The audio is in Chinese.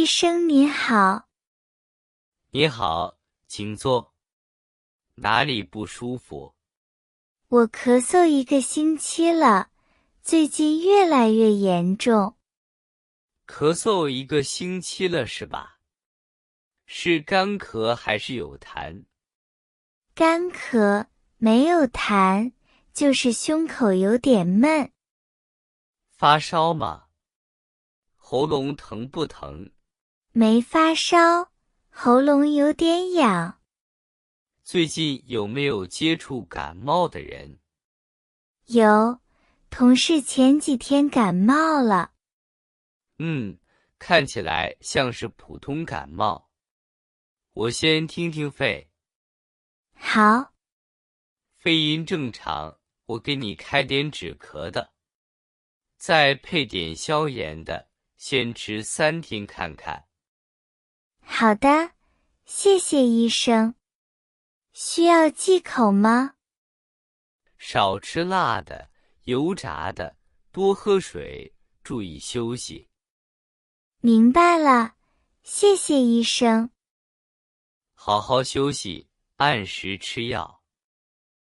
生您好。你好，请坐。哪里不舒服？我咳嗽1个星期了，最近越来越严重。咳嗽1个星期了是吧？是干咳还是有痰？干咳，没有痰，就是胸口有点闷。发烧吗？喉咙疼不疼？没发烧，喉咙有点痒。最近有没有接触感冒的人？有，同事前几天感冒了。看起来像是普通感冒。我先听听肺。好，肺音正常，我给你开点止咳的，再配点消炎的，先吃3天看看。好的，谢谢医生。需要忌口吗？少吃辣的、油炸的，多喝水，注意休息。明白了，谢谢医生。好好休息，按时吃药。